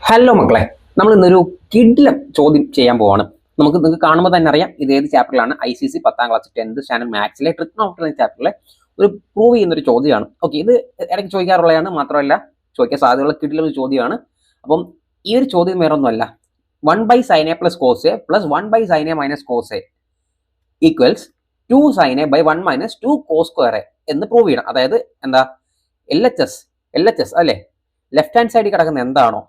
Hello മക്കളെ, നമ്മൾ ഇന്നൊരു കിടിലം ചോദ്യം ചെയ്യാൻ പോവാണ്. നിങ്ങൾക്ക് കാണുമ്പോൾ തന്നെ അറിയാം ഇത് ഏത് ചാപ്റ്ററിലാണ്. ICC 10ാം ക്ലാസ് 10th സ്റ്റാൻഡേർഡ് മാത്സിലെ ട്രിഗ്നോമെട്രി എന്ന ചാപ്റ്ററിലെ ഒരു പ്രൂവ് ചെയ്യുന്ന ഒരു ചോദ്യമാണ്. ഓക്കെ, ഇത് ഇടയ്ക്ക് ചോദിക്കാറുള്ളതാണ്, മാത്രമല്ല ചോദിക്കാൻ സാധ്യതയുള്ള കിടിലൊരു ചോദ്യമാണ്. അപ്പം ഈ ഒരു ചോദ്യം വേറെ ഒന്നുമല്ല, 1/sin a plus cos a plus 1/sin a minus cos a equals 2sin a by 1 minus 2 cos square a എന്ന് പ്രൂവ് ചെയ്യണം. അതായത് എന്താ, LHS അല്ലേ, ലെഫ്റ്റ് ഹാൻഡ് സൈഡിൽ കിടക്കുന്ന എന്താണോ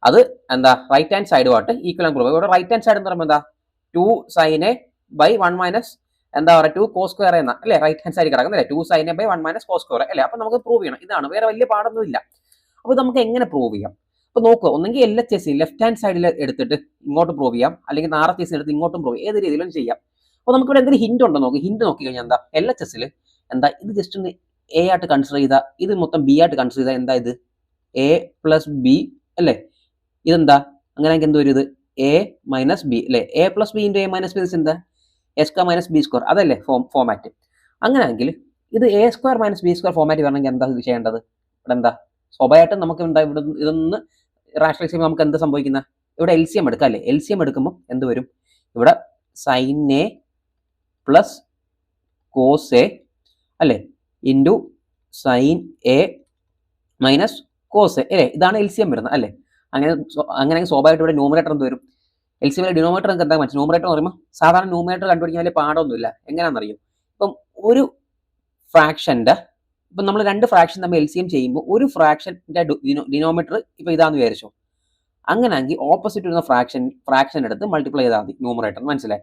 അത് എന്താ റൈറ്റ് ഹാൻഡ് സൈഡുമായിട്ട് ഈക്വൽ ആൻഡ് പ്രൂവ്. ഇവിടെ റൈറ്റ് ഹാൻഡ് സൈഡ് എന്ന് പറയുമ്പോൾ എന്താ 2sin a ബൈ 1 മൈനസ് എന്താ പറയുക 2 കോസ് സ്ക്വയർ എന്ന അല്ലേ, റൈറ്റ് ഹാൻഡ് സൈഡിൽ കിടക്കുന്നത് അല്ലേ, 2sin a by 1 minus cos square അല്ലേ. അപ്പൊ നമുക്ക് പ്രൂവ് ചെയ്യണം. ഇതാണ്, വേറെ വലിയ പാടൊന്നും ഇല്ല. അപ്പൊ നമുക്ക് എങ്ങനെ പ്രൂവ് ചെയ്യാം? അപ്പൊ നോക്കുക, ഒന്നെങ്കിൽ LHS ലെഫ്റ്റ് ഹാൻഡ് സൈഡിൽ എടുത്തിട്ട് ഇങ്ങോട്ട് പ്രൂവ് ചെയ്യാം, അല്ലെങ്കിൽ RHS എടുത്ത് ഇങ്ങോട്ടും പ്രൂവ് ചെയ്യാം, ഏത് രീതിയിലും ചെയ്യാം. അപ്പൊ നമുക്ക് ഇവിടെ എന്തെങ്കിലും ഹിന്റ് ഉണ്ടോ നോക്കി. ഹിന്റ് നോക്കി കഴിഞ്ഞാൽ എന്താ, LHS എന്താ ഇത് ജസ്റ്റ് ഒന്ന് A ആയിട്ട് കൺസിഡർ ചെയ്താൽ, ഇത് മൊത്തം B ആയിട്ട് കൺസിഡർ ചെയ്താൽ എന്താ ഇത് A പ്ലസ് B അല്ലേ. ഇതെന്താ, അങ്ങനെയെങ്കിൽ എന്ത് വരും, ഇത് A മൈനസ് ബി അല്ലേ. A plus B into A minus B എന്താ, A² മൈനസ് B സ്ക്വയർ, അതല്ലേ ഫോമാറ്റ്. അങ്ങനെയെങ്കിൽ ഇത് A² minus B square format വരണമെങ്കിൽ എന്താ ഇത് ചെയ്യേണ്ടത്? ഇവിടെ എന്താ സ്വാഭാവികമായിട്ടും നമുക്ക് എന്താ ഇവിടെ ഇതൊന്ന് റാഷണലൈസ് ചെയ്യുമ്പോൾ നമുക്ക് എന്ത് സംഭവിക്കുന്ന, ഇവിടെ LCM എടുക്കാം അല്ലേ. LCM എടുക്കുമ്പോൾ എന്ത് വരും, ഇവിടെ sin A plus cos A അല്ലേ into sin A minus cos A അല്ലേ. ഇതാണ് LCM വരുന്നത് അല്ലേ. അങ്ങനെ സ്വാഭാവികമായിട്ട് ഇവിടെ ന്യൂമറേറ്റർ എന്ത് വരും, LCM ഡിനോമിനേറ്റർ നമുക്ക് എന്താ മനസ്സിലായി. ന്യൂമറേറ്റർ എന്ന് പറയുമ്പോൾ സാധാരണ ന്യൂമറേറ്റർ കണ്ടുപിടിക്കാൻ വലിയ പാടൊന്നുമില്ല. എങ്ങനെയാണെന്നറിയും, ഇപ്പം ഒരു ഫ്രാക്ഷൻ്റെ ഇപ്പം നമ്മൾ രണ്ട് ഫ്രാക്ഷൻ തമ്മിൽ LCM ചെയ്യുമ്പോൾ ഒരു ഫ്രാക്ഷൻ്റെ ഡിനോമിനേറ്റർ ഇപ്പം ഇതാന്ന് വിചാരിച്ചോ. അങ്ങനെയാണെങ്കിൽ ഓപ്പോസിറ്റ് വരുന്ന ഫ്രാക്ഷൻ എടുത്ത് മൾട്ടിപ്ലൈ ചെയ്താൽ മതി ന്യൂമറേറ്റർ, മനസ്സിലായി.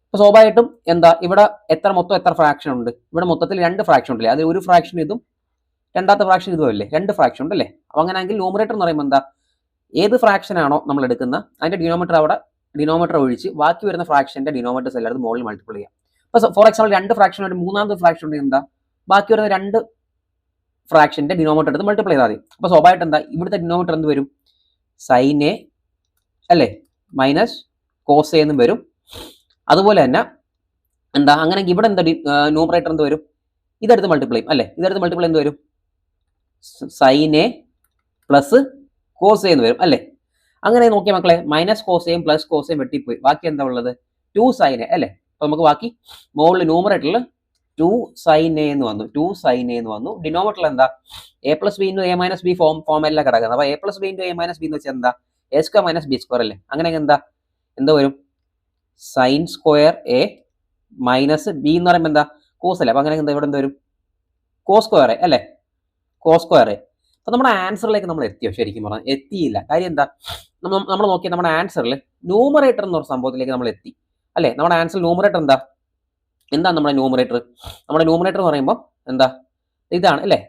അപ്പോൾ സ്വാഭാവികമായിട്ടും എന്താ ഇവിടെ മൊത്തം എത്ര ഫ്രാക്ഷൻ ഉണ്ട്, ഇവിടെ മൊത്തത്തിൽ 2 ഫ്രാക്ഷൻ ഉണ്ടല്ലേ. അതിൽ ഒരു ഫ്രാക്ഷൻ ഇതും രണ്ടാമത്തെ ഫ്രാക്ഷൻ ഇതും അല്ലേ, 2 ഫ്രാക്ഷൻ ഉണ്ടല്ലേ. അപ്പോൾ അങ്ങനെയാണെങ്കിൽ ന്യൂമറേറ്റർ എന്ന് പറയുമ്പോൾ എന്താ, ഏത് ഫ്രാക്ഷൻ ആണോ നമ്മൾ എടുക്കുന്ന അതിന്റെ ഡിനോമിനേറ്റർ ഒഴിച്ച് ബാക്കി വരുന്ന ഫ്രാക്ഷന്റെ ഡിനോമിനേറ്റേഴ്സ് എല്ലാവരും മുകളിൽ മൾട്ടിപ്ലൈ ചെയ്യാം. അപ്പോൾ ഫോർ എക്സാമ്പിൾ 2 ഫ്രാക്ഷൻ ആയിട്ട് മൂന്നാമത്തെ ഫ്രാക്ഷൻ ഉണ്ടെങ്കിൽ എന്താ, ബാക്കി വരുന്ന 2 ഫ്രാക്ഷന്റെ ഡിനോമിനേറ്റർ എടുത്ത് മൾട്ടിപ്ലൈ ചെയ്താൽ മതി. അപ്പോൾ സ്വാഭാവികമായിട്ട് എന്താ ഇവിടുത്തെ ഡിനോമിനേറ്റർ എന്ത് വരും, sin a അല്ലേ മൈനസ് കോസ് എ എന്നും വരും. അതുപോലെ തന്നെ എന്താ, അങ്ങനെയെങ്കിൽ ഇവിടെ എന്താ ന്യൂമറേറ്റർ എന്ത് വരും, ഇതെടുത്ത് മൾട്ടിപ്ലൈ അല്ലേ, ഇതെടുത്ത് മൾട്ടിപ്ലൈ എന്ത് വരും, sin a പ്ലസ് കോസ് എന്ന് വരും അല്ലേ. അങ്ങനെ നോക്കിയ മക്കളെ, മൈനസ് കോസയും പ്ലസ് കോസയും വെട്ടിപ്പോയി, ബാക്കി എന്താ ഉള്ളത് 2sin a അല്ലേ. അപ്പൊ നമുക്ക് ബാക്കി മുകളിൽ ന്യൂമറേറ്ററിൽ 2sin a എന്ന് വന്നു, 2sin a എന്ന് വന്നു. ഡിനോമിനേറ്ററിൽ എന്താ A plus B into A minus B ഫോമെല്ലാം കിടക്കുന്നത്. അപ്പൊ A plus B into A minus B എന്ന് വെച്ചാൽ എന്താ A² മൈനസ് B സ്ക്വയർ അല്ലേ. അങ്ങനെ എന്താ വരും sin square A minus B എന്ന് പറയുമ്പോൾ എന്താ കോസ് അല്ലേ. അപ്പൊ അങ്ങനെ എന്താ ഇവിടെ എന്ത് വരും കോസ് സ്ക്വയർ A അല്ലേ, കോസ് സ്ക്വയർ A. അപ്പൊ നമ്മുടെ ആൻസറിലേക്ക് നമ്മൾ എത്തിയോ? ശരിക്കും പറഞ്ഞാൽ എത്തിയില്ല. കാര്യം എന്താ, നമ്മൾ നോക്കിയാൽ നമ്മുടെ ആൻസറിൽ ന്യൂമറേറ്റർ എന്നൊരു സംഭവത്തിലേക്ക് നമ്മൾ എത്തി അല്ലേ. നമ്മുടെ ആൻസർ ന്യൂമറേറ്റർ എന്താ നമ്മുടെ ന്യൂമറേറ്റർ എന്ന് പറയുമ്പോൾ എന്താ ഇതാണ് അല്ലേ,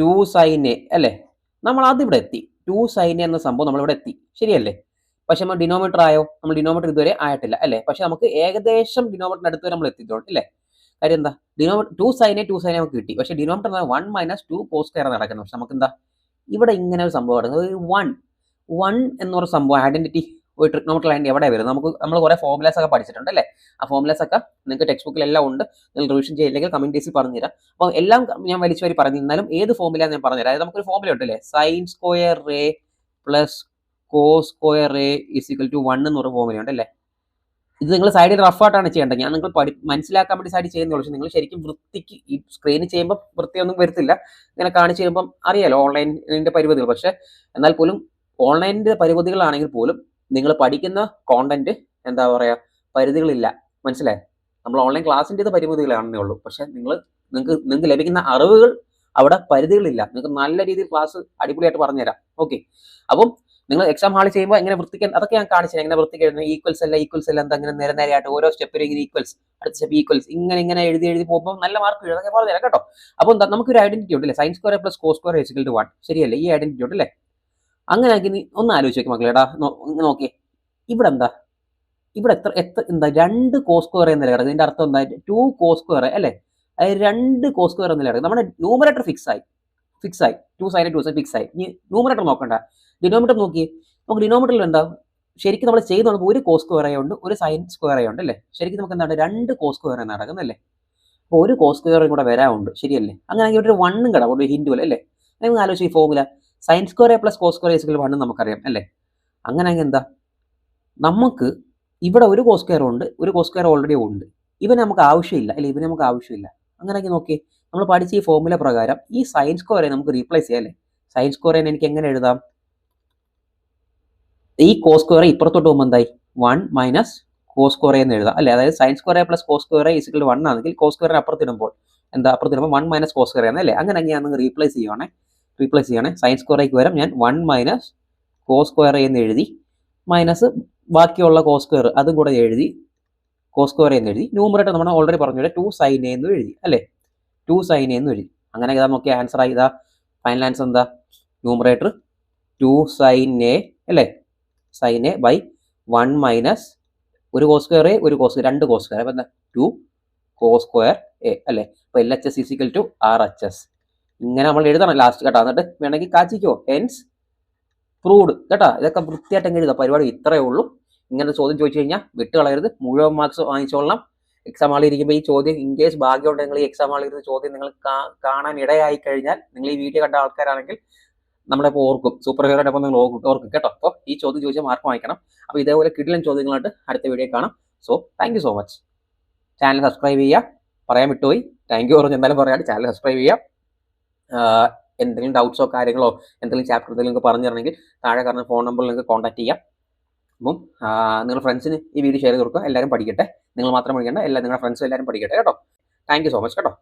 2sin a അല്ലേ. നമ്മൾ അതിവിടെ എത്തി, 2sin a എന്ന സംഭവം നമ്മളിവിടെ എത്തി, ശരിയല്ലേ. പക്ഷെ നമ്മൾ ഡിനോമിനേറ്റർ ആയോ, നമ്മൾ ഡിനോമിനേറ്റർ ഇതുവരെ ആയിട്ടില്ല അല്ലേ. പക്ഷെ നമുക്ക് ഏകദേശം ഡിനോമിനേറ്ററിന് അടുത്ത് വരെ നമ്മൾ എത്തിയിട്ടുണ്ട് അല്ലേ. കാര്യം എന്താ, ഡിനോമിനേറ്റർ 2sin a നമുക്ക് കിട്ടി, പക്ഷെ ഡിനോമിനേറ്റർ 1 മൈനസ് 2 കോസ് സ്ക്വയർ നടക്കുന്നത്. പക്ഷെ നമുക്ക് എന്താ ഇവിടെ ഇങ്ങനെ ഒരു സംഭവം നടക്കുന്നത്, 1 എന്നൊരു സംഭവം ഐഡന്റിറ്റി ഒരു ട്രിഗ്നോമെട്രിക് ലൈൻ എവിടെ വരും. നമ്മൾ കുറെ ഫോർമുലാസ് ഒക്കെ പഠിച്ചിട്ടുണ്ട് അല്ലേ. ആ ഫോർമുലാസ് ഒക്കെ നിങ്ങൾക്ക് ടെക്സ്റ്റ് ബുക്കിൽ എല്ലാം ഉണ്ട്, നിങ്ങൾ റിവിഷൻ ചെയ്യില്ലെങ്കിൽ കമന്റേഴ്സിൽ പറഞ്ഞുതരാം. അപ്പോൾ എല്ലാം ഞാൻ വലിച്ചു വരി പറഞ്ഞിരുന്നാലും ഏത് ഫോർമുല ഞാൻ പറഞ്ഞുതരാം. അതായത് നമുക്കൊരു ഫോർമുല ഉണ്ടല്ലേ, sin square a plus cos square a is equal to 1 എന്നൊരു ഫോർമുല ഉണ്ട് അല്ലേ. ഇത് നിങ്ങൾ സൈഡിൽ റഫായിട്ടാണ് ചെയ്യേണ്ടത്. ഞാൻ നിങ്ങൾ മനസ്സിലാക്കാൻ വേണ്ടി സൈഡിൽ ചെയ്യുന്നുള്ളൂ. പക്ഷേ നിങ്ങൾ ശരിക്കും വൃത്തിക്ക് ഈ സ്ക്രീനിൽ ചെയ്യുമ്പോൾ വൃത്തിയൊന്നും വരുത്തില്ല. ഇങ്ങനെ കാണിച്ച് ചെയ്യുമ്പം അറിയാലോ ഓൺലൈനിന്റെ പരിമിതികൾ. പക്ഷെ എന്നാൽ പോലും ഓൺലൈനിന്റെ പരിമിതികളാണെങ്കിൽ പോലും നിങ്ങൾ പഠിക്കുന്ന കോണ്ടന്റ് എന്താ പറയുക പരിധികളില്ല, മനസ്സിലായി. നമ്മൾ ഓൺലൈൻ ക്ലാസ്സിൻ്റെ പരിമിതികളാണെന്നേ ഉള്ളൂ. പക്ഷെ നിങ്ങൾക്ക് ലഭിക്കുന്ന അറിവുകൾ അവിടെ പരിധികളില്ല. നിങ്ങൾക്ക് നല്ല രീതിയിൽ ക്ലാസ് അടിപൊളിയായിട്ട് പറഞ്ഞുതരാം. ഓക്കെ, അപ്പം നിങ്ങൾ എക്സാം ഹാളിൽ ചെയ്യുമ്പോൾ എങ്ങനെ വൃത്തിക്കാൻ അതൊക്കെ ഞാൻ കാണിച്ചു, എങ്ങനെ വൃത്തിക്ക് എഴുതുന്നത്, ഈക്വൽസ് അല്ല എന്താ ഇങ്ങനെ നേരെയായിട്ട് ഓരോ സ്റ്റെപ്പിലും ഇങ്ങനെ ഈക്വൽസ്, അടുത്ത സ്റ്റെപ്പ് ഈക്വൽസ്, ഇങ്ങനെ എഴുതി പോകുമ്പോൾ നല്ല മാർക്ക് എഴുതാൻ പറഞ്ഞുതരാം കേട്ടോ. അപ്പോൾ നമുക്കൊരു ഐഡന്റിറ്റി ഉണ്ട് അല്ലേ, sin square plus cos square is equal to 1, ശരിയല്ലേ. ഈ ഐഡന്റിറ്റി ഉണ്ട് അല്ലേ. അങ്ങനെയാക്കി നീ ഒന്ന് ആലോചിച്ച് നോക്കി മക്കളെ. നോക്കിയേ, ഇവിടെ എന്താ 2 കോസ് സ്ക്വയർ എന്നല്ല കിടക്കുന്നത്. ഇതിന്റെ അർത്ഥം എന്താ 2 കോസ് സ്ക്വയർ അല്ലേ, അതായത് 2 കോസ് സ്ക്വയർ എന്നല്ല കിടക്കുന്നത്. നമ്മുടെ ന്യൂമറേറ്റർ ഫിക്സ് ആയി 2sin ഫിക്സ് ആയി. ഇനി ന്യൂമറേറ്റർ നോക്കണ്ട, ഡിനോമിനേറ്റർ നോക്കി. നമുക്ക് ഡിനോമിനേറ്ററിൽ എന്താ ശരിക്കും നമ്മൾ ചെയ്യുന്നത്, ഒരു കോസ് സ്ക്വയർ ഉണ്ട്, ഒരു സൈൻ സ്ക്വയർ ഉണ്ട് അല്ലേ. ശരിക്കും നമുക്ക് എന്താണ് 2 കോസ് സ്ക്വയർ എന്ന് നടക്കുന്നല്ലേ. അപ്പോൾ ഒരു കോസ് സ്ക്വയറും കൂടെ വരാറുണ്ട്, ശരിയല്ലേ. അങ്ങനെയാണെങ്കിൽ ഒരു 1 കിടക്കും, ഒരു ഹിൻഡ് പോലെ അല്ലേ. നിങ്ങൾ ആലോചിച്ച് ഈ formula sine square a plus cos square equal 1 നമുക്കറിയാം അല്ലേ. അങ്ങനെയെങ്കിൽ എന്താ, നമുക്ക് ഇവിടെ ഒരു കോസ് സ്ക്വയർ ഉണ്ട്, ഒരു കോസ് സ്ക്വയർ ഓൾറെഡി ഉണ്ട്, ഇവന് നമുക്ക് ആവശ്യമില്ല അല്ലെ, ഇവന് നമുക്ക് ആവശ്യമില്ല. അങ്ങനെയെങ്കിൽ നോക്കി, നമ്മൾ പഠിച്ച ഈ ഫോർമുല പ്രകാരം ഈ സൈൻ സ്ക്വയറെ നമുക്ക് റീപ്ലേസ് ചെയ്യാം അല്ലേ. സൈൻ സ്ക്വയറെ എനിക്ക് എങ്ങനെ എഴുതാം, ഈ കോസ് സ്ക്വയർ ഇപ്പുറത്തോട്ട് പോകുമ്പോൾ എന്തായി 1 മൈനസ് കോസ് സ്ക്വയർ എന്ന് എഴുതാം അല്ലേ. അതായത് sine square plus cos square equal 1 ആണെങ്കിൽ കോസ് സ്ക്വയറിന് അപ്പുറത്തിടുമ്പോൾ എന്താ, അപ്പുറത്തിടുമ്പോൾ 1 മൈനസ് കോസ് സ്ക്വയർ എന്നല്ലേ. അങ്ങനെ ഞാൻ റീപ്ലേസ് ചെയ്യണേ. സൈൻ സ്ക്വയറേക്ക് വരും ഞാൻ 1 മൈനസ് കോസ് സ്ക്വയർ എന്ന് എഴുതി, മൈനസ് ബാക്കിയുള്ള കോസ് സ്ക്വയർ അതും കൂടെ എഴുതി, കോസ് സ്ക്വയർ എന്ന് എഴുതി. ന്യൂമറേറ്റർ നമ്മൾ ഓൾറെഡി പറഞ്ഞു 2 സൈൻ എ എന്ന് എഴുതി അല്ലേ, 2 സൈൻ എ എന്ന് എഴുതി. അങ്ങനെ ഇതാ നോക്കിയ ആൻസർ ആയി, ഇതാ ഫൈനൽ ആൻസർ എന്താ, ന്യൂമറേറ്റർ 2 സൈൻ എ അല്ലേ, സൈൻ എ ബൈ 1 മൈനസ് ഒരു കോസ് സ്ക്വയർ ഒരു കോസ്, 2 കോസ് സ്ക്വയർ, അപ്പോൾ എന്താ 2 കോസ് സ്ക്വയർ എ അല്ലേ. അപ്പോൾ LHS ഈക്വൽ ടു RHS ഇങ്ങനെ നമ്മൾ എഴുതണം ലാസ്റ്റ് കേട്ടോ. എന്നിട്ട് വേണമെങ്കിൽ കാച്ചിക്കോ, ഹെൻസ് പ്രൂവ്ഡ് കേട്ടോ. ഇതൊക്കെ വൃത്തിയായിട്ട് എങ്ങനെ എഴുതാം, പരിപാടി ഇത്രയേ ഉള്ളൂ. ഇങ്ങനെ ചോദ്യം ചോദിച്ചു കഴിഞ്ഞാൽ വിട്ട് കളയരുത്, മുഴുവൻ മാർക്സ് വാങ്ങിച്ചോളണം. എക്സാം ഹാളിൽ ഇരിക്കുമ്പോൾ ഈ ചോദ്യം ഇൻ കേസ് ഭാഗ്യമുണ്ട് നിങ്ങൾ ഈ എക്സാം ഹാളിൽ ഇരുന്ന ചോദ്യം നിങ്ങൾ കാണാൻ ഇടയായി കഴിഞ്ഞാൽ, നിങ്ങൾ ഈ വീഡിയോ കണ്ട ആൾക്കാരാണെങ്കിൽ നമ്മളെ ഇപ്പോൾ ഓർക്കും, സൂപ്പർ ഹീറോയുടെ ഒപ്പം നിങ്ങൾ ഓർക്കും കേട്ടോ. അപ്പോൾ ഈ ചോദ്യം ചോദിച്ചാൽ മാർക്ക് വാങ്ങിക്കണം. അപ്പോൾ ഇതേപോലെ കിടിലൻ ചോദ്യങ്ങളായിട്ട് അടുത്ത വീഡിയോ കാണാം. So thank you so much. Channel subscribe ചെയ്യുക, പറയാൻ വിട്ടുപോയി, താങ്ക് യു പറഞ്ഞ് എന്തായാലും പറയാണ്ട് ചാനൽ സബ്സ്ക്രൈബ് ചെയ്യുക. എന്തെങ്കിലും ഡൗട്ട്സോ കാര്യങ്ങളോ എന്തെങ്കിലും ചാപ്റ്റർ എന്തെങ്കിലും പറഞ്ഞു തരണമെങ്കിൽ താഴെ കാണുന്ന ഫോൺ നമ്പറിൽ നിങ്ങൾക്ക് കോൺടാക്ട് ചെയ്യാം. അപ്പം നിങ്ങൾ ഫ്രണ്ട്സിന് ഈ വീഡിയോ ഷെയർ ചെയ്ത് കൊടുക്കുക, എല്ലാവരും പഠിക്കട്ടെ. നിങ്ങൾ മാത്രം പഠിക്കേണ്ട, നിങ്ങളുടെ ഫ്രണ്ട്സും എല്ലാവരും പഠിക്കട്ടെ കേട്ടോ. താങ്ക് യു സോ മച്ച് കേട്ടോ.